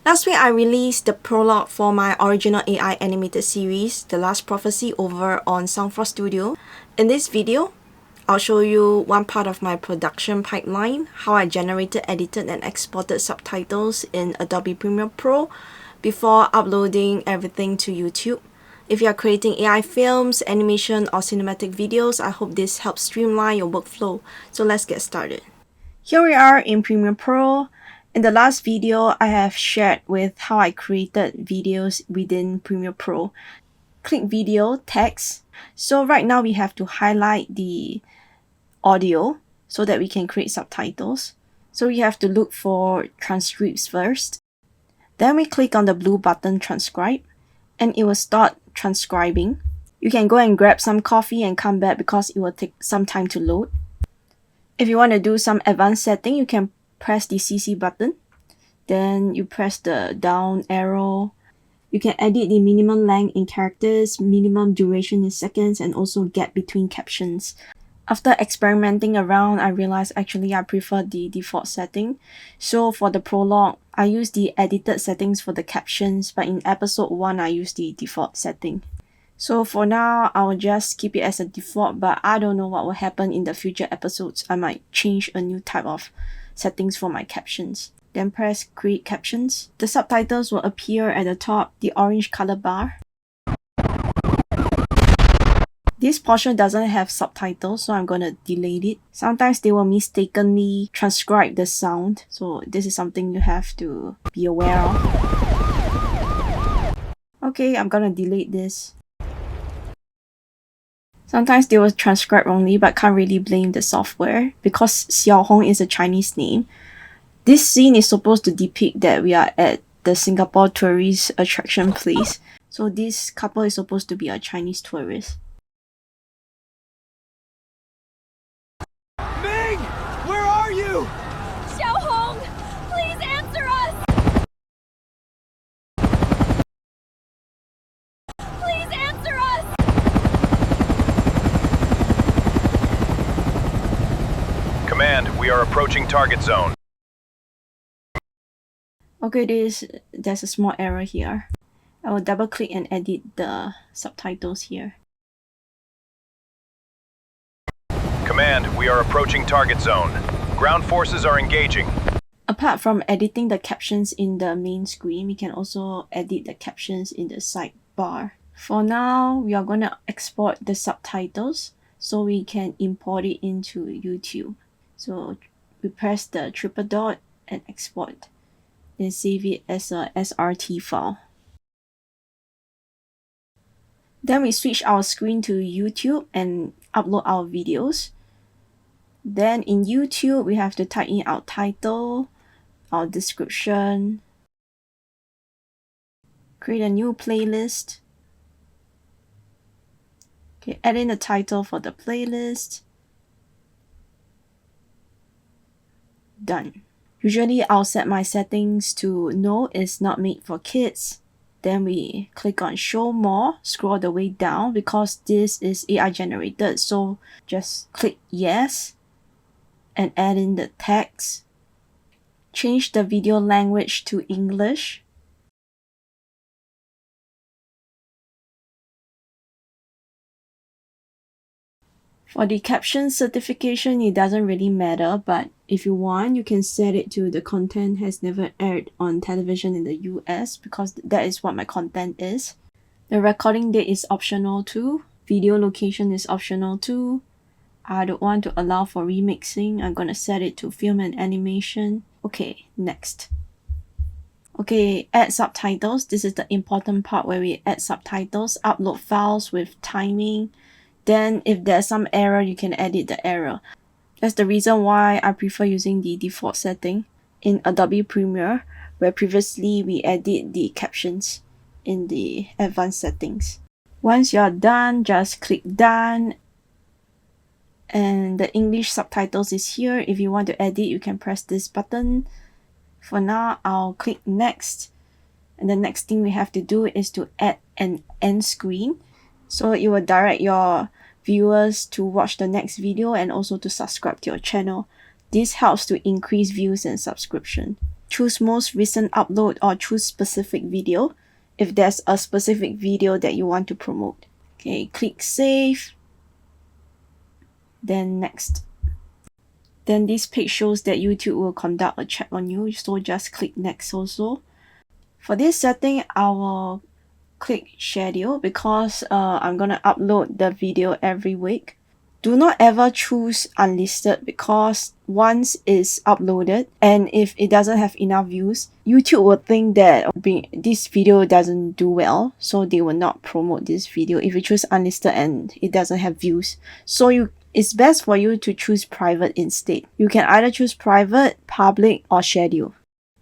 Last week I released the prologue for my original AI animated series, The Last Prophecy, over on Sound4 Studio. In this video, I'll show you one part of my production pipeline, how I generated, edited, and exported subtitles in Adobe Premiere Pro before uploading everything to YouTube. If you are creating AI films, animation, or cinematic videos, I hope this helps streamline your workflow. So let's get started. Here we are in Premiere Pro. In the last video, I have shared with how I created videos within Premiere Pro. Click video, text. So right now we have to highlight the audio so that we can create subtitles. So we have to look for transcripts first. Then we click on the blue button transcribe and it will start transcribing. You can go and grab some coffee and come back because it will take some time to load. If you want to do some advanced setting, you can press the CC button. Then you press the down arrow. You can edit the minimum length in characters, minimum duration in seconds, and also gap between captions. After experimenting around, I realized actually I prefer the default setting. So for the prologue, I use the edited settings for the captions, but in episode 1, I use the default setting. So for now, I will just keep it as a default, but I don't know what will happen in the future episodes. I might change a new type of settings for my captions. Then press create captions. The subtitles will appear at the top, the orange color bar. This portion doesn't have subtitles, so I'm gonna delete it. Sometimes they will mistakenly transcribe the sound, so this is something you have to be aware of. Okay, I'm gonna delete this. Sometimes they will transcribe wrongly, but can't really blame the software because Xiao Hong is a Chinese name. This scene is supposed to depict that we are at the Singapore tourist attraction place. So this couple is supposed to be a Chinese tourist. Ming! Where are you? Xiao Hong! Please answer us! Please answer us! Command, we are approaching target zone. Okay, there's a small error here. I will double click and edit the subtitles here. Command, we are approaching target zone. Ground forces are engaging. Apart from editing the captions in the main screen, we can also edit the captions in the sidebar. For now, we are going to export the subtitles so we can import it into YouTube. So we press the triple dot and export. Then save it as a SRT file. Then we switch our screen to YouTube and upload our videos. Then in YouTube, we have to type in our title, our description, create a new playlist. Okay, add in the title for the playlist. Done. Usually I'll set my settings to no, it's not made for kids. Then we click on show more, scroll the way down because this is AI generated. So just click yes and add in the text. Change the video language to English. For the caption certification, it doesn't really matter, but if you want, you can set it to the content has never aired on television in the US because that is what my content is. The recording date is optional too. Video location is optional too. I don't want to allow for remixing. I'm gonna set it to film and animation. Okay, next. Okay, add subtitles. This is the important part where we add subtitles, upload files with timing. Then if there's some error, you can edit the error. That's the reason why I prefer using the default setting in Adobe Premiere, where previously we edit the captions in the advanced settings. Once you're done, just click done. And the English subtitles is here. If you want to edit, you can press this button. For now, I'll click next. And the next thing we have to do is to add an end screen. So it will direct your viewers to watch the next video and also to subscribe to your channel. This helps to increase views and subscription. choose most recent upload or choose specific video if there's a specific video that you want to promote. Okay, click save, then next. Then this page shows that YouTube will conduct a check on you, so just click next also. For this setting, I will click schedule because I'm gonna upload the video every week. Do not ever choose unlisted because once it's uploaded and if it doesn't have enough views, YouTube will think that this video doesn't do well, so they will not promote this video if you choose unlisted and it doesn't have views. So it's best for you to choose private instead. You can either choose private, public, or schedule.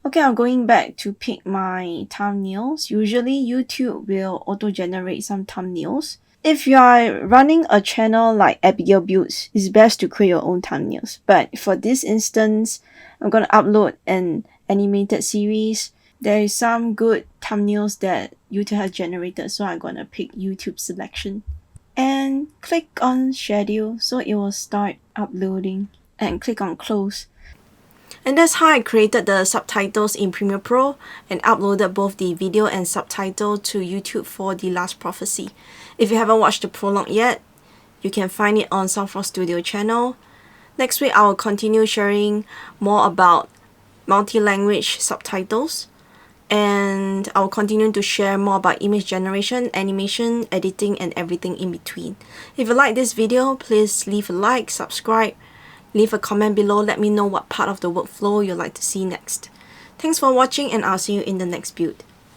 Okay, I'm going back to pick my thumbnails. Usually YouTube will auto-generate some thumbnails. If you are running a channel like Abigail Builds, it's best to create your own thumbnails. But for this instance, I'm going to upload an animated series. There is some good thumbnails that YouTube has generated, so I'm going to pick YouTube selection. And click on schedule, so it will start uploading. And click on close. And that's how I created the subtitles in Premiere Pro and uploaded both the video and subtitle to YouTube for The Last Prophecy. If you haven't watched the prologue yet, you can find it on Soundflower Studio channel. Next week, I will continue sharing more about multi-language subtitles. And I will continue to share more about image generation, animation, editing, and everything in between. If you like this video, please leave a like, subscribe, leave a comment below. Let me know what part of the workflow you'd like to see next. Thanks for watching and I'll see you in the next build.